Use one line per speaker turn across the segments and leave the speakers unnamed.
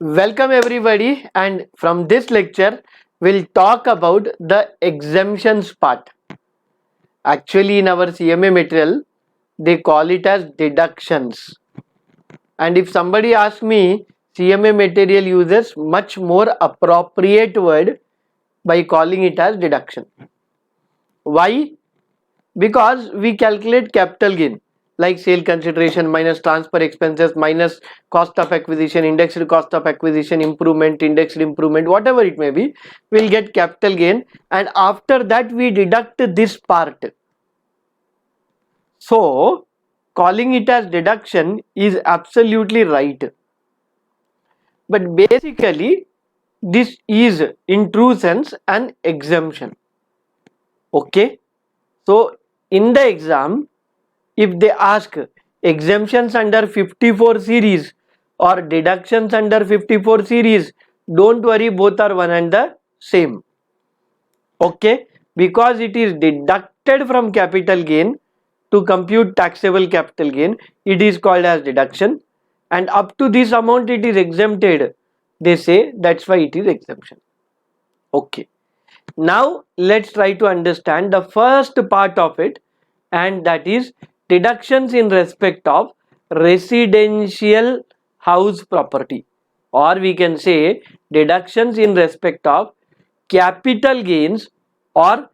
Welcome everybody, and from this lecture we'll talk about the exemptions part. Actually in our CMA material they call it as deductions, and if somebody asks me, CMA material uses much more appropriate word by calling it as deduction. Why? Because we calculate capital gain like sale consideration minus transfer expenses minus cost of acquisition, indexed cost of acquisition, improvement, indexed improvement, whatever it may be, we'll get capital gain, and after that we deduct this part. So calling it as deduction is absolutely right, but basically this is in true sense an exemption. Okay, so in the exam, if they ask exemptions under 54 series or deductions under 54 series, don't worry, both are one and the same. Okay, because it is deducted from capital gain to compute taxable capital gain, it is called as deduction, and up to this amount it is exempted, they say, that's why it is exemption. Okay, now let's try to understand the first part of it, and that is deductions in respect of residential house property, or we can say deductions in respect of capital gains, or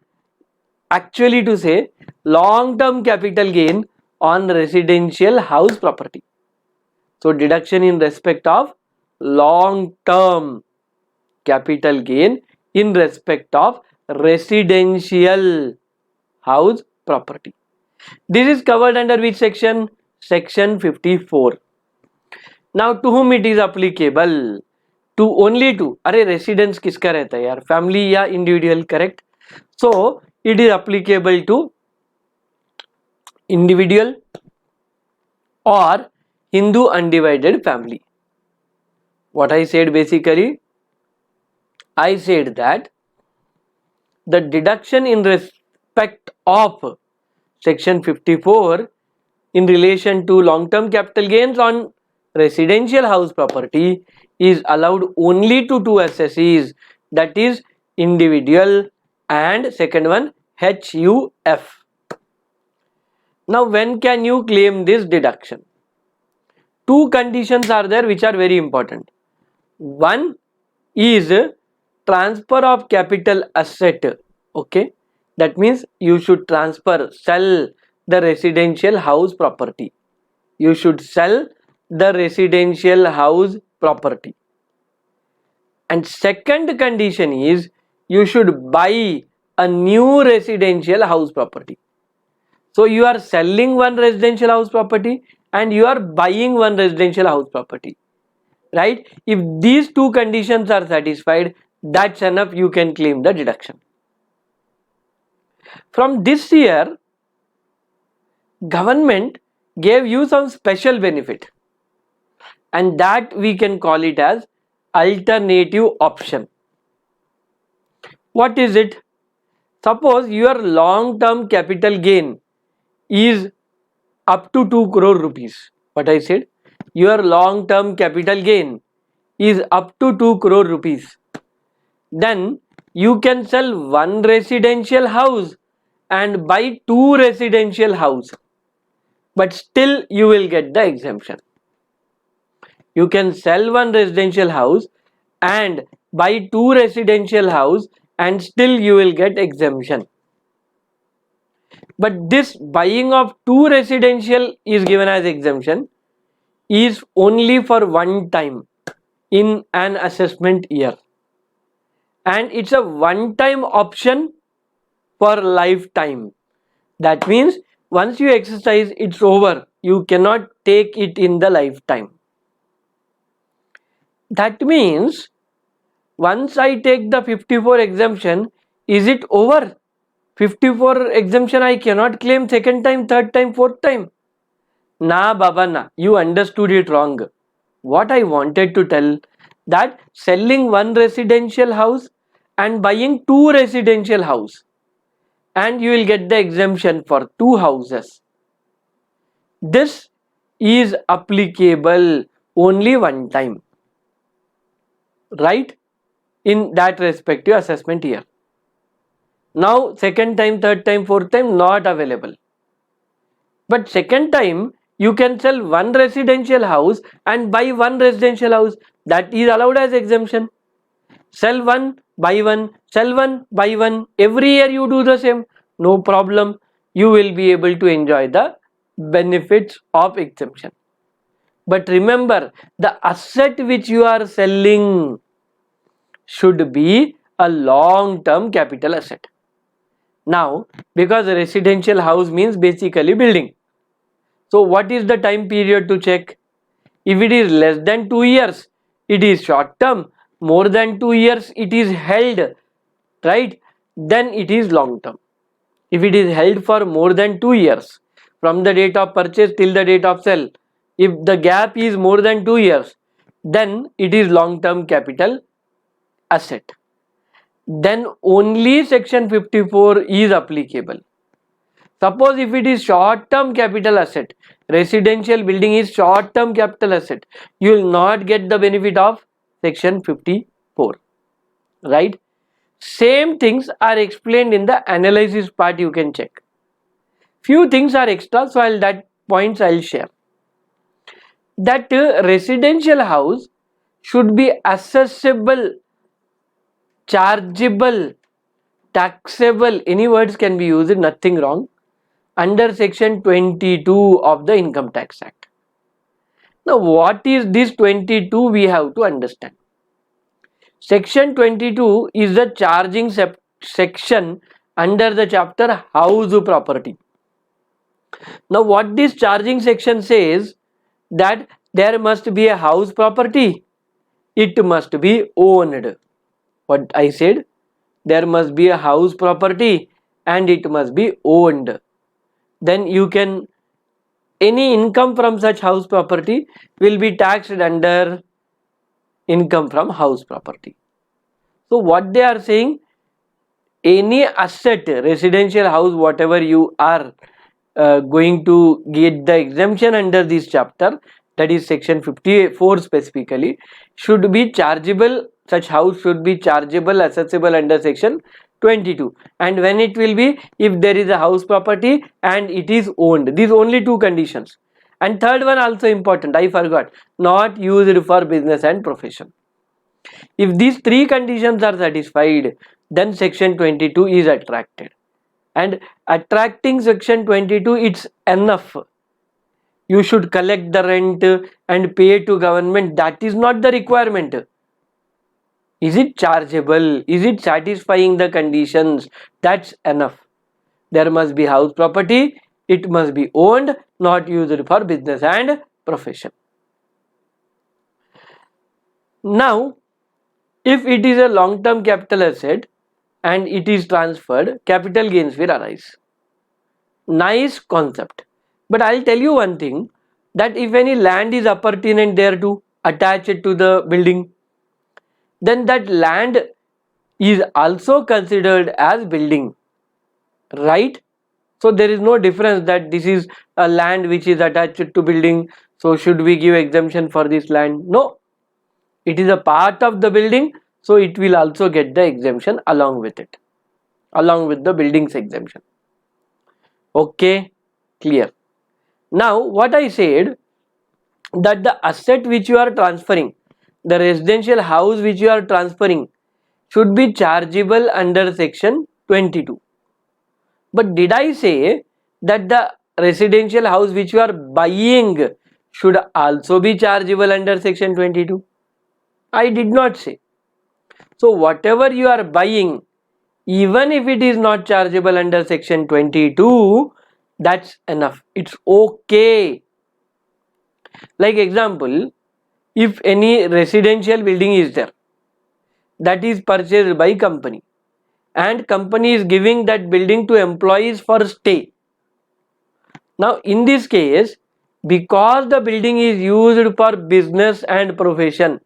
actually to say long term capital gain on residential house property. So deduction in respect of long term capital gain in respect of residential house property. This is covered under which section? Section 54. Now to whom it is applicable? To only to, अरे residence किसका रहता है यार, family या individual, correct? So it is applicable to individual or Hindu undivided family. What I said basically, I said that the deduction in respect of section 54 in relation to long term capital gains on residential house property is allowed only to two assessees, that is individual and second one HUF. Now when can you claim this deduction? Two conditions are there which are very important. One is transfer of capital asset. Okay, that means you should sell the residential house property. You should sell the residential house property. And second condition is you should buy a new residential house property. So you are selling one residential house property and you are buying one residential house property, right? If these two conditions are satisfied, that's enough, you can claim the deduction. From this year, government gave you some special benefit, and that we can call it as alternative option. What is it? Suppose your long term capital gain is up to 2 crore rupees. What I said? Your long term capital gain is up to 2 crore rupees. Then you can sell one residential house and buy two residential house, but still you will get the exemption. You can sell one residential house and buy two residential house and still you will get exemption. But this buying of two residential is given as exemption is only for one time in an assessment year, and it's a one time option for lifetime. That means once you exercise, it's over, you cannot take it in the lifetime. That means once I take the 54 exemption, is it over? 54 exemption I cannot claim second time, third time, fourth time. Nah baba nah, you understood it wrong. What I wanted to tell, that selling one residential house and buying two residential house, and you will get the exemption for two houses. This is applicable only one time. right, in that respective assessment year. Now second time, third time, fourth time not available. But second time you can sell one residential house and buy one residential house, that is allowed as exemption. Sell one, buy one, sell one, buy one, every year you do the same, no problem, you will be able to enjoy the benefits of exemption. But remember, the asset which you are selling should be a long term capital asset. Now because a residential house means basically building, so what is the time period to check? If it is less than 2 years, it is short term. More than 2 years, it is held, right? Then it is long term. If it is held for more than 2 years, from the date of purchase till the date of sale, if the gap is more than 2 years, then it is long term capital asset. Then only section 54 is applicable. Suppose if it is short term capital asset, residential building is short term capital asset, you will not get the benefit of section 54, right? Same things are explained in the analysis part, you can check. Few things are extra, so that points I'll share. That residential house should be accessible, chargeable, taxable, any words can be used, nothing wrong, under section 22 of the Income Tax Act. Now what is this 22 we have to understand. Section 22 is the charging section under the chapter House Property. Now what this charging section says, that there must be a house property, it must be owned. What I said, there must be a house property and it must be owned. Then you can, any income from such house property will be taxed under income from house property. So what they are saying, any asset, residential house, whatever you are going to get the exemption under this chapter, that is section 54 specifically, should be chargeable, such house should be chargeable, accessible under section 22. And when it will be, if there is a house property and it is owned, these only two conditions. And third one also important, I forgot, not used for business and profession. If these three conditions are satisfied, then section 22 is attracted. And attracting section 22, it's enough. You should collect the rent and pay to government, that is not the requirement. Is it chargeable? Is it satisfying the conditions? That's enough. There must be house property, it must be owned, not used for business and profession. Now, if it is a long term capital asset and it is transferred, capital gains will arise. Nice concept. But I'll tell you one thing, that if any land is appurtenant there to, attached to the building, then that land is also considered as building, right? So there is no difference that this is a land which is attached to building, so should we give exemption for this land? No, it is a part of the building, so it will also get the exemption along with it, along with the building's exemption. Okay, clear. Now what I said, that the asset which you are transferring, the residential house which you are transferring, should be chargeable under section 22. But did I say that the residential house which you are buying should also be chargeable under section 22? I did not say. So whatever you are buying, even if it is not chargeable under section 22, that's enough, it's okay. Like example, if any residential building is there, that is purchased by company, and company is giving that building to employees for stay. Now in this case, because the building is used for business and profession,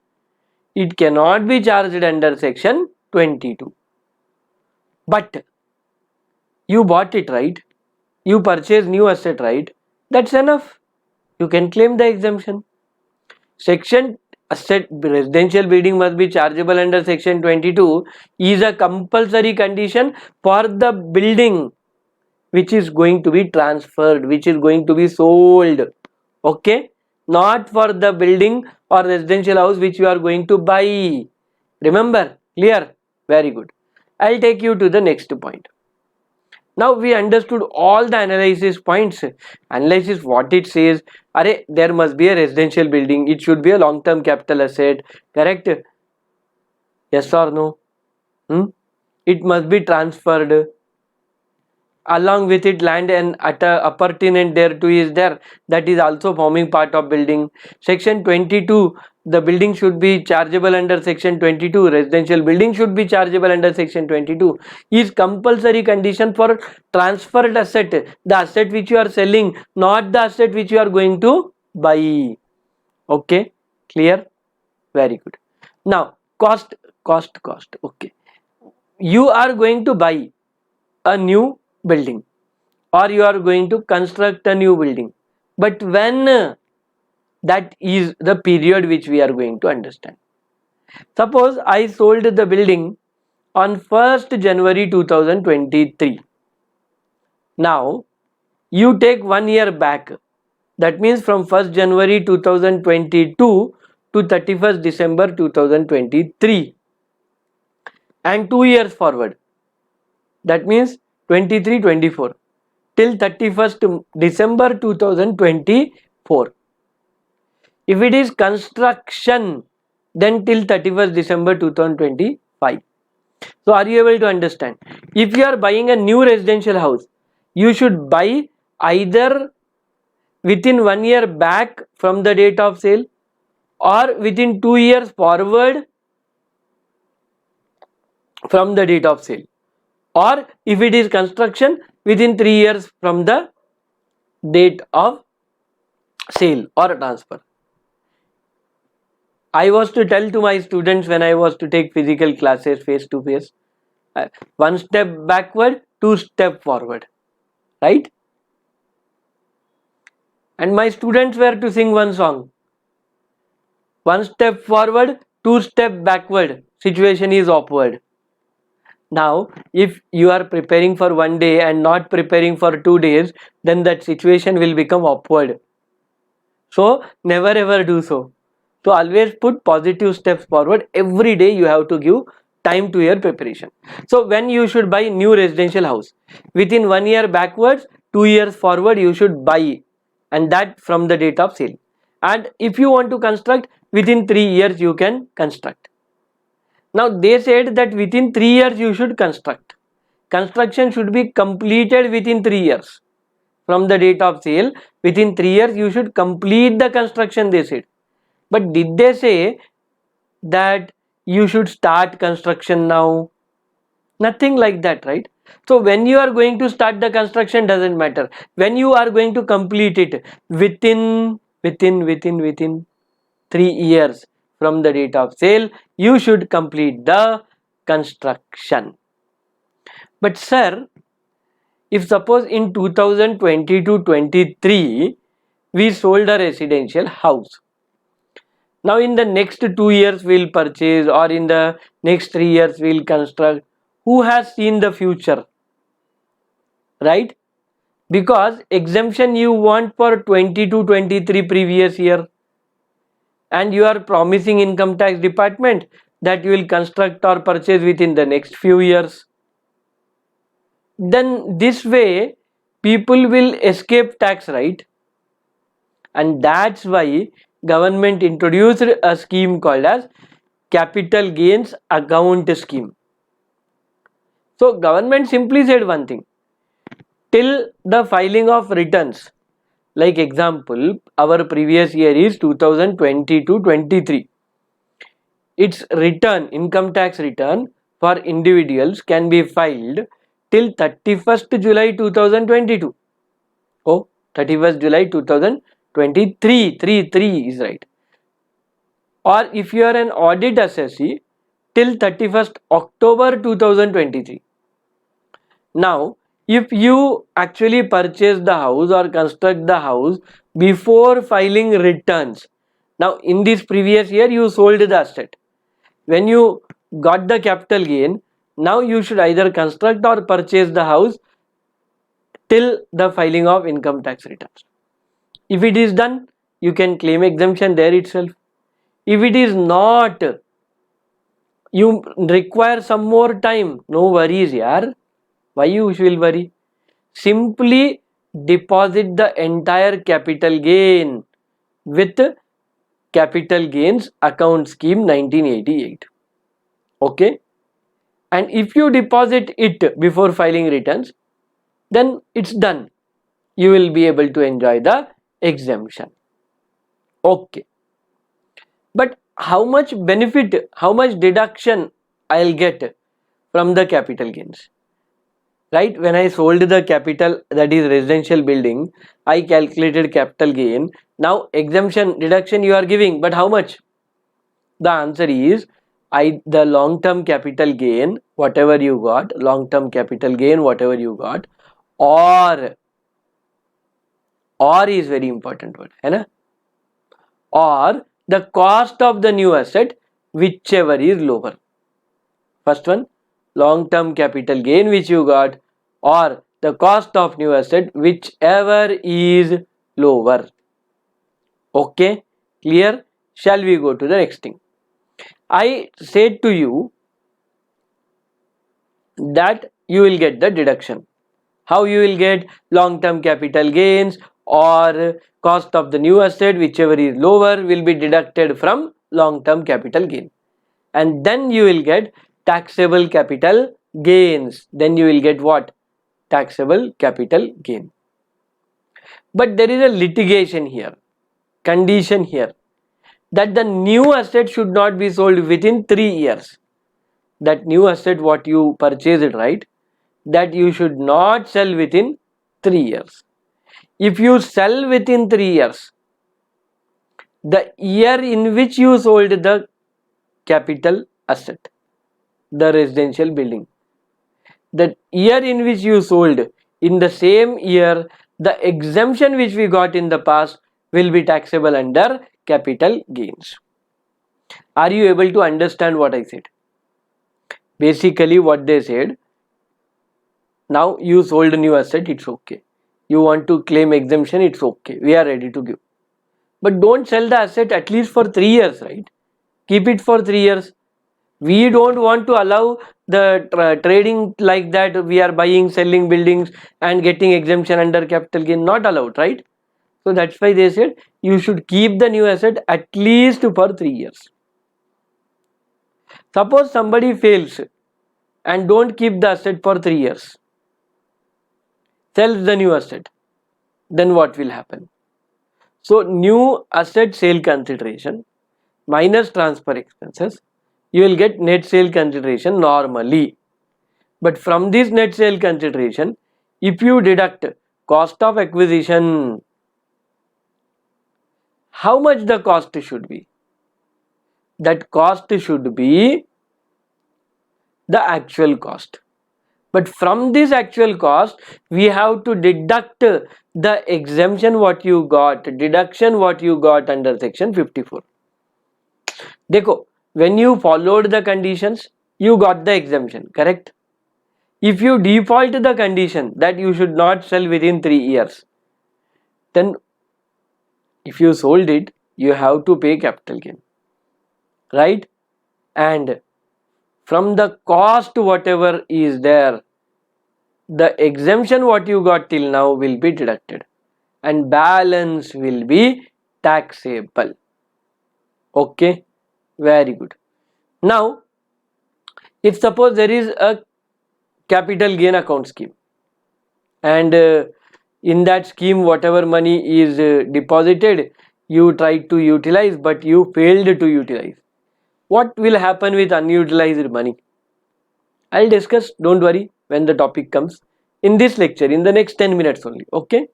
it cannot be charged under section 22. But you bought it, right? You purchased new asset, right? That's enough. You can claim the exemption. Section asset residential building must be chargeable under section 22 is a compulsory condition for the building which is going to be transferred, which is going to be sold. Okay, not for the building or residential house which you are going to buy. Remember? Clear? Very good. I'll take you to the next point. Now we understood all the analysis points. Analysis what it says. There must be a residential building. It should be a long-term capital asset. Correct? Yes or no? It must be transferred. Along with it, land and appurtenant thereto is there. That is also forming part of building. Section 22. The building should be chargeable under section 22. Residential building should be chargeable under section 22. Is compulsory condition for transferred asset. The asset which you are selling, not the asset which you are going to buy. Okay, clear? Very good. Now cost. Okay, you are going to buy a new building or you are going to construct a new building, but when that is the period which we are going to understand. Suppose I sold the building on 1st January 2023. Now you take 1 year back, that means from 1st January 2022 to 31st December 2023, and 2 years forward, that means 23-24 till 31st December 2024. If it is construction, then till 31st December 2025. So are you able to understand? If you are buying a new residential house, you should buy either within 1 year back from the date of sale or within 2 years forward from the date of sale, or if it is construction, within 3 years from the date of sale or transfer. I was to tell to my students when I was to take physical classes face to face, 1 step backward, 2 step forward, right? And my students were to sing one song, 1 step forward, 2 step backward, situation is awkward. Now if you are preparing for 1 day and not preparing for 2 days, then that situation will become awkward. So never ever do so. So always put positive steps forward. Every day you have to give time to your preparation. So when you should buy new residential house, within 1 year backwards, 2 years forward you should buy, and that from the date of sale. And if you want to construct, within 3 years you can construct. Now they said that within 3 years you should construct. Construction should be completed within 3 years. From the date of sale, within 3 years you should complete the construction, they said. But did they say that you should start construction now? Nothing like that, right? So when you are going to start the construction doesn't matter. When you are going to complete it within 3 years from the date of sale, you should complete the construction. But sir, if suppose in 2022-23 we sold a residential house, now in the next 2 years we'll purchase, or in the next 3 years we'll construct, who has seen the future, right? Because exemption you want for 22-23 previous year, and you are promising income tax department that you will construct or purchase within the next few years. Then this way people will escape tax, right? And that's why government introduced a scheme called as capital gains account scheme. So government simply said one thing, till the filing of returns, like example our previous year is 2022-23, its return, income tax return for individuals can be filed till 31st July 2022. Oh, 31st July 2023, 3 is right. Or if you are an audit assessee, till 31st October 2023. Now if you actually purchase the house or construct the house before filing returns, Now in this previous year you sold the asset. When you got the capital gain, now you should either construct or purchase the house till the filing of income tax returns. If it is done, you can claim exemption there itself. If it is not, you require some more time, no worries yaar. Why you will worry? Simply deposit the entire capital gain with capital gains account scheme 1988. Okay, and if you deposit it before filing returns, then it's done. You will be able to enjoy the exemption. Okay, but how much benefit, how much deduction I'll get from the capital gains? Right, when I sold the capital, that is residential building, I calculated capital gain. Now exemption deduction you are giving, but how much? The answer is the long term capital gain whatever you got, long term capital gain whatever you got, or is very important word, है ना? Or the cost of the new asset whichever is lower. First one, long term capital gain which you got, or the cost of new asset whichever is lower. Okay, clear? Shall we go to the next thing? I said to you that you will get the deduction. How you will get? Long term capital gains or cost of the new asset whichever is lower will be deducted from long term capital gain, and then you will get taxable capital gains. Then you will get what? Taxable capital gain. But there is a litigation here, condition here, that the new asset should not be sold within 3 years. That new asset what you purchased, right, that you should not sell within 3 years. If you sell within 3 years, the year in which you sold the capital asset, the residential building, the year in which you sold, in the same year the exemption which we got in the past will be taxable under capital gains. Are you able to understand what I said? Basically what they said, now you sold a new asset, it's okay. You want to claim exemption, it's okay. We are ready to give. But don't sell the asset at least for 3 years, right? Keep it for 3 years. We don't want to allow the trading like that. We are buying, selling buildings and getting exemption under capital gain. Not allowed, right? So that's why they said you should keep the new asset at least for 3 years. Suppose somebody fails and don't keep the asset for 3 years, sells the new asset, then what will happen? So new asset sale consideration minus transfer expenses, you will get net sale consideration normally. But from this net sale consideration, if you deduct cost of acquisition, how much the cost should be? That cost should be the actual cost. But from this actual cost, we have to deduct the exemption what you got, deduction what you got under section 54. Dekho, when you followed the conditions, you got the exemption, correct? If you default the condition that you should not sell within 3 years, then if you sold it, you have to pay capital gain, right? And from the cost whatever is there, the exemption what you got till now will be deducted and balance will be taxable. Okay, very good. Now if suppose there is a capital gain account scheme, and in that scheme whatever money is deposited, you tried to utilize but you failed to utilize, what will happen with unutilized money? I'll discuss, don't worry, when the topic comes in this lecture, in the next 10 minutes only. Okay,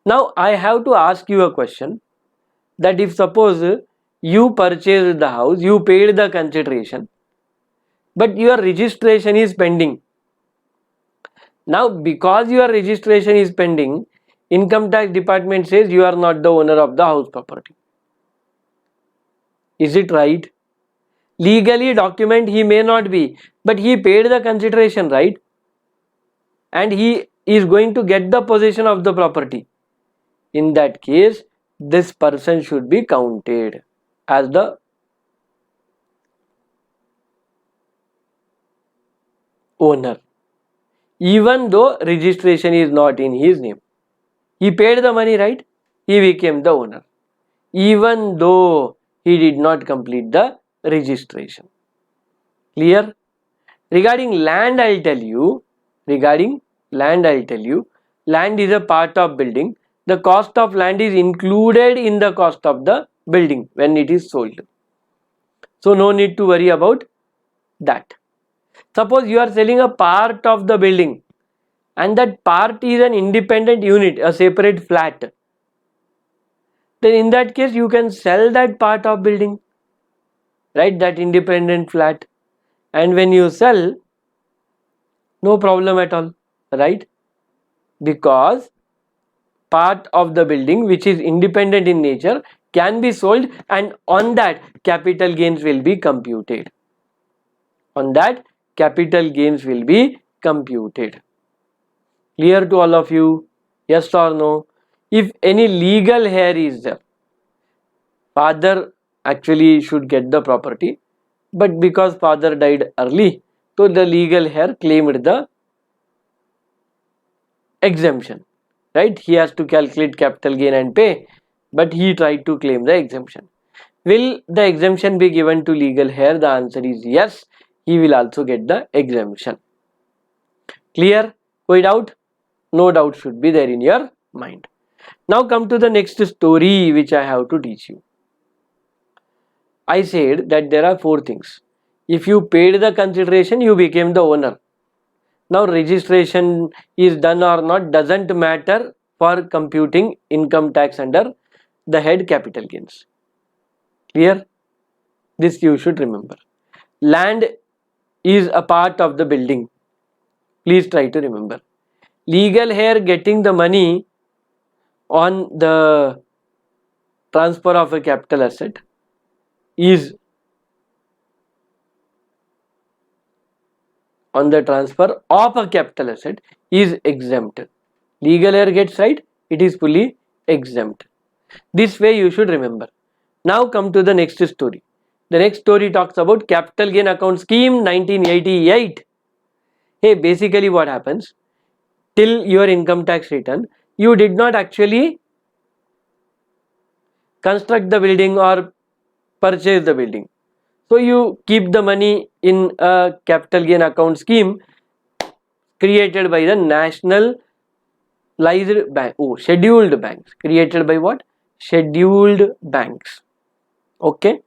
now I have to ask you a question, that if suppose you purchased the house, you paid the consideration, but your registration is pending. Now because your registration is pending, income tax department says you are not the owner of the house property. Is it right? Legally document he may not be, but he paid the consideration, right? And he is going to get the possession of the property. In that case, this person should be counted as the owner, even though registration is not in his name. He paid the money, right? He became the owner, even though he did not complete the registration. Clear? Regarding land, I'll tell you. Land is a part of building. The cost of land is included in the cost of the building when it is sold. So no need to worry about that. Suppose you are selling a part of the building and that part is an independent unit, a separate flat. Then in that case you can sell that part of building, right? That independent flat. And when you sell, no problem at all, right? Because part of the building which is independent in nature can be sold, and on that capital gains will be computed. On that capital gains will be computed. Clear to all of you? Yes or no? If any legal heir is there, father actually should get the property, but because father died early, so the legal heir claimed the exemption, right? He has to calculate capital gain and pay, but he tried to claim the exemption. Will the exemption be given to legal heir? The answer is yes, he will also get the exemption. Clear? Koi doubt? No doubt should be there in your mind. Now come to the next story which I have to teach you. I said that there are 4 things. If you paid the consideration, you became the owner. Now registration is done or not doesn't matter for computing income tax under the head capital gains. Clear? This you should remember. Land is a part of the building. Please try to remember. Legal heir getting the money on the transfer of a capital asset is on the transfer of a capital asset is exempt. Legal heir gets, right, it is fully exempt. This way you should remember. Now come to the next story. The next story talks about capital gain account scheme 1988. Hey, basically what happens, till your income tax return you did not actually construct the building or purchase the building. So you keep the money in a capital gain account scheme created by the nationalized bank. Scheduled banks. Created by what? Scheduled banks. Okay.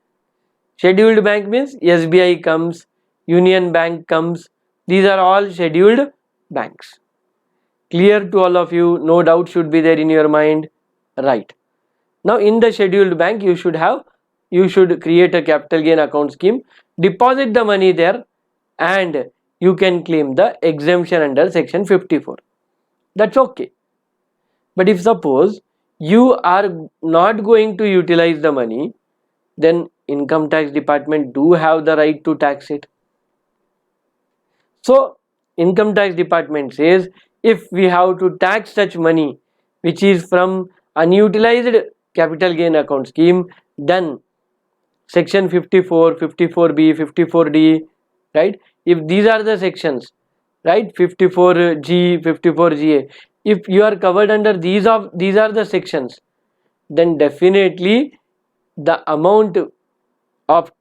Scheduled bank means SBI comes, Union Bank comes. These are all scheduled banks. Clear to all of you? No doubt should be there in your mind. Right. Now in the scheduled bank you should create a capital gain account scheme, deposit the money there, and you can claim the exemption under section 54. That's okay. But if suppose you are not going to utilize the money, then income tax department do have the right to tax it. So income tax department says if we have to tax such money which is from unutilized capital gain account scheme, then section 54, 54B, 54D, right? If these are the sections, right, 54G, 54GA, if you are covered under these are the sections, then definitely the amount of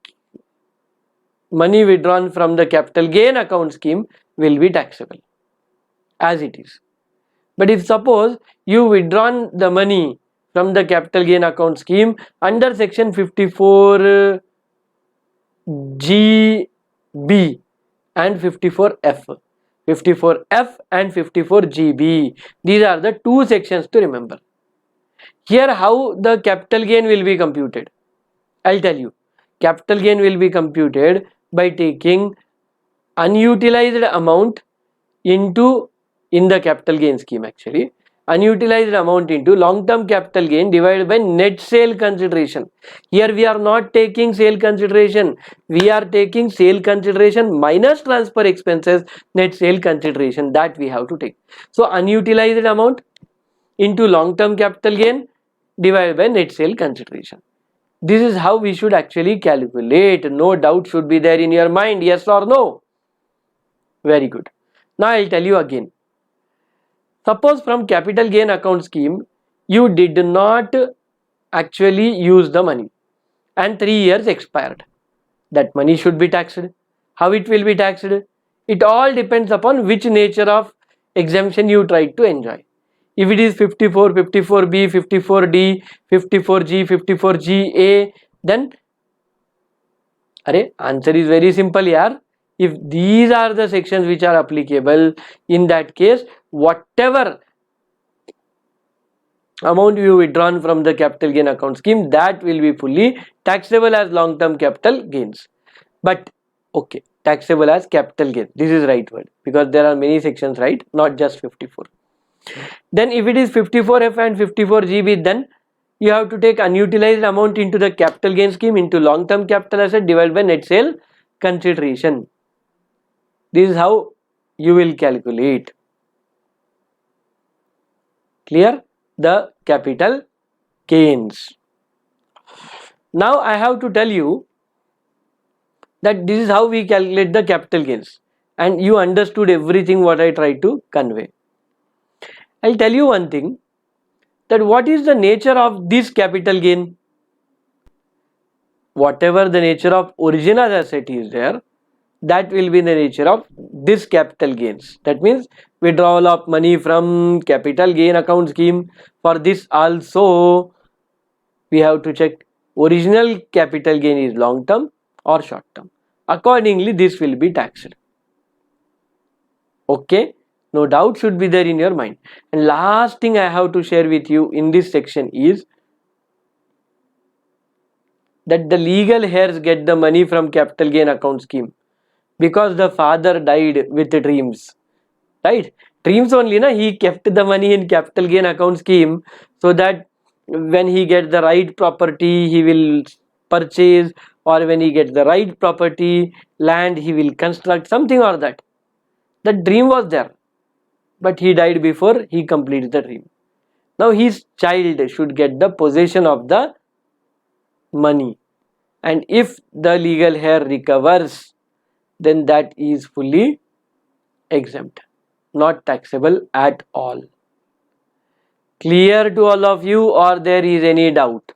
money withdrawn from the capital gain account scheme will be taxable as it is. But if suppose you withdrawn the money from the capital gain account scheme under section 54 GB and 54F, 54F and 54GB, these are the 2 sections to remember. Here how the capital gain will be computed, I'll tell you. Capital gain will be computed by taking unutilized amount in the capital gain scheme actually, unutilized amount into long-term capital gain divided by net sale consideration. Here we are not taking sale consideration, we are taking sale consideration minus transfer expenses, net sale consideration, that we have to take. So unutilized amount into long-term capital gain divided by net sale consideration. This is how we should actually calculate. No doubt should be there in your mind, yes or no? Very good. Now I'll tell you again. Suppose from capital gain account scheme, you did not actually use the money and 3 years expired. That money should be taxed. How it will be taxed? It all depends upon which nature of exemption you try to enjoy. If it is 54, 54B, 54D, 54G, 54GA, then answer is very simple yaar. If these are the sections which are applicable, in that case, whatever amount you withdrawn from the capital gain account scheme, that will be fully taxable as long term capital gains. But okay, taxable as capital gain, this is right word, because there are many sections, right, not just 54. Then if it is 54F and 54GB, then you have to take unutilized amount into the capital gain scheme into long term capital asset divided by net sale consideration. This is how you will calculate. Clear? The capital gains. Now I have to tell you that this is how we calculate the capital gains, and you understood everything what I tried to convey. I'll tell you one thing, that what is the nature of this capital gain? Whatever the nature of original asset is there, that will be the nature of this capital gains. That means withdrawal of money from capital gain account scheme. For this also we have to check original capital gain is long term or short term. Accordingly this will be taxed. Okay, no doubt should be there in your mind. And last thing I have to share with you in this section is that the legal heirs get the money from capital gain account scheme because the father died with dreams, right? Dreams only, na, he kept the money in capital gain account scheme so that when he gets the right property he will purchase, or when he gets the right property land he will construct, something or that. The dream was there, but he died before he completes the dream. Now his child should get the possession of the money, and if the legal heir recovers, then that is fully exempt, not taxable at all. Clear to all of you, or there is any doubt?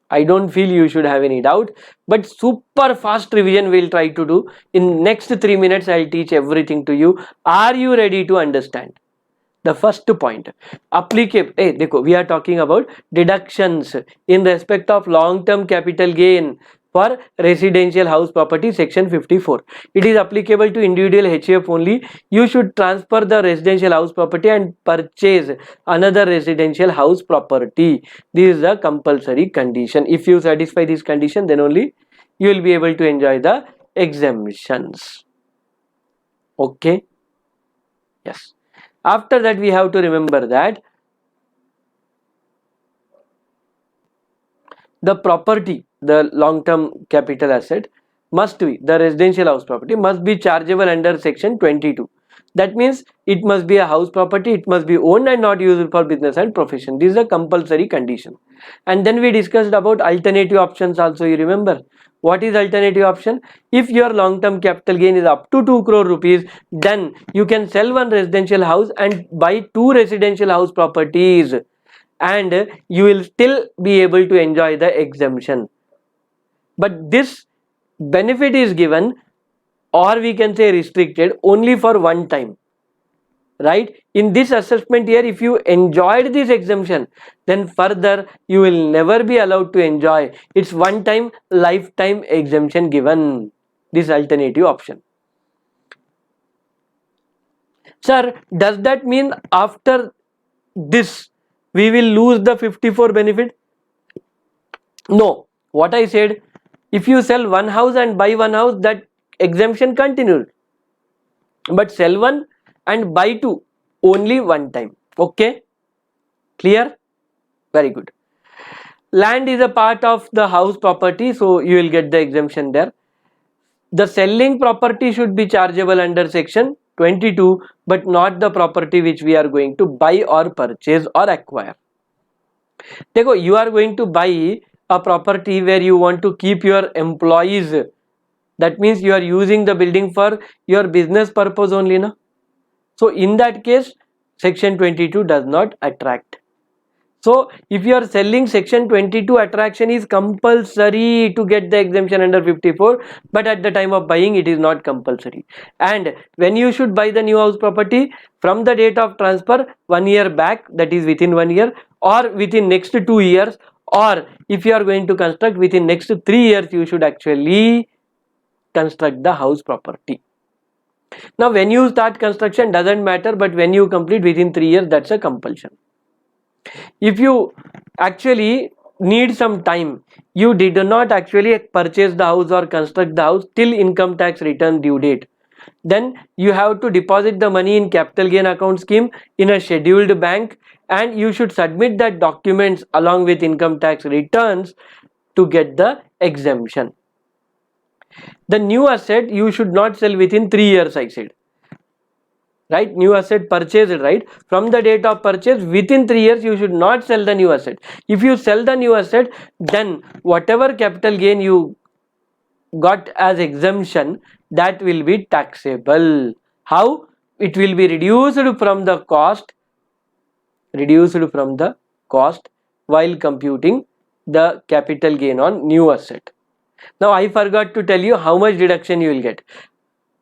I don't feel you should have any doubt, but super fast revision we'll try to do. In next 3 minutes I'll teach everything to you. Are you ready to understand? The first point, applicable. Dekho, we are talking about deductions in respect of long-term capital gain for residential house property, section 54. It is applicable to individual HF only. You should transfer the residential house property and purchase another residential house property. This is a compulsory condition. If you satisfy this condition, then only you will be able to enjoy the exemptions. Okay? Yes. After that, we have to remember that the property, the long-term capital asset, must be, the residential house property must be chargeable under section 22. That means it must be a house property, it must be owned and not used for business and profession. This is a compulsory condition. And then we discussed about alternative options also, you remember. What is alternative option? If your long-term capital gain is up to 2 crore rupees, then you can sell one residential house and buy 2 residential house properties, and you will still be able to enjoy the exemption. But this benefit is given, or we can say restricted, only for one time. Right? In this assessment year, if you enjoyed this exemption, then further you will never be allowed to enjoy. It's one time, lifetime exemption given, this alternative option. Sir, does that mean after this we will lose the 54 benefit? No. What I said, if you sell one house and buy one house, that exemption continued. But sell one and buy two only one time. Okay, clear? Very good. Land is a part of the house property, so you will get the exemption there. The selling property should be chargeable under section 22, but not the property which we are going to buy or purchase or acquire. देखो, you are going to buy a property where you want to keep your employees. That means you are using the building for your business purpose only, na? So in that case, section 22 does not attract. So if you are selling, section 22 attraction is compulsory to get the exemption under 54, but at the time of buying it is not compulsory. And when you should buy the new house property, from the date of transfer 1 year back, that is within 1 year, or within next 2 years, or if you are going to construct within next 3 years, you should actually construct the house property. Now when you start construction doesn't matter, but when you complete within 3 years, that's a compulsion. If you actually need some time, you did not actually purchase the house or construct the house till income tax return due date, then you have to deposit the money in capital gain account scheme in a scheduled bank, and you should submit that documents along with income tax returns to get the exemption. The new asset you should not sell within 3 years, I said. Right, new asset purchased, right, from the date of purchase within 3 years you should not sell the new asset. If you sell the new asset, then whatever capital gain you got as exemption, that will be taxable. How? It will be reduced from the cost while computing the capital gain on new asset. Now I forgot to tell you how much deduction you will get.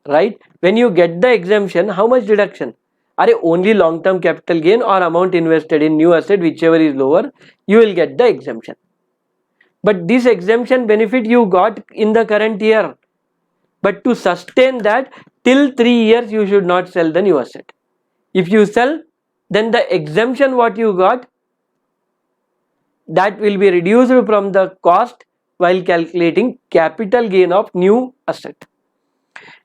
Right, when you get the exemption, how much deduction? Are only long term capital gain or amount invested in new asset, whichever is lower, you will get the exemption. But this exemption benefit you got in the current year, but to sustain that till 3 years you should not sell the new asset. If you sell, then the exemption what you got, that will be reduced from the cost while calculating capital gain of new asset.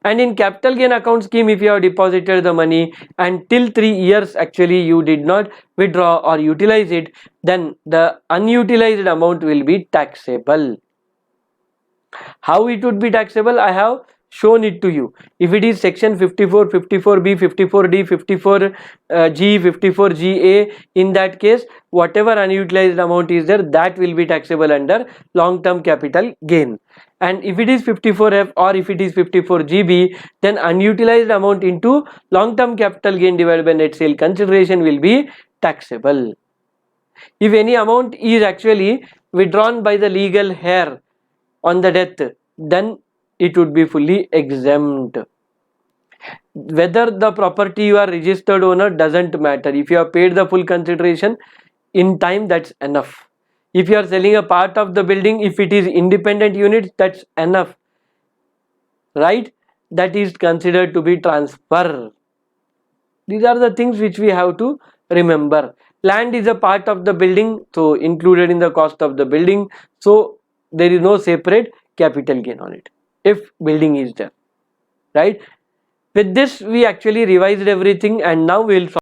And in capital gain account scheme, if you have deposited the money and till 3 years actually you did not withdraw or utilize it, then the unutilized amount will be taxable. How it would be taxable? I have shown it to you. If it is section 54, 54B, 54D, 54G, 54GA, in that case whatever unutilized amount is there, that will be taxable under long term capital gain. And if it is 54F or if it is 54GB, then unutilized amount into long term capital gain divided by net sale consideration will be taxable. If any amount is actually withdrawn by the legal heir on the death, then it would be fully exempt. Whether the property you are registered owner doesn't matter. If you have paid the full consideration in time, that's enough. If you are selling a part of the building, if it is independent unit, that's enough. Right? That is considered to be transfer. These are the things which we have to remember. Land is a part of the building, so included in the cost of the building. So there is no separate capital gain on it if building is there. Right? With this we actually revised everything, and now we will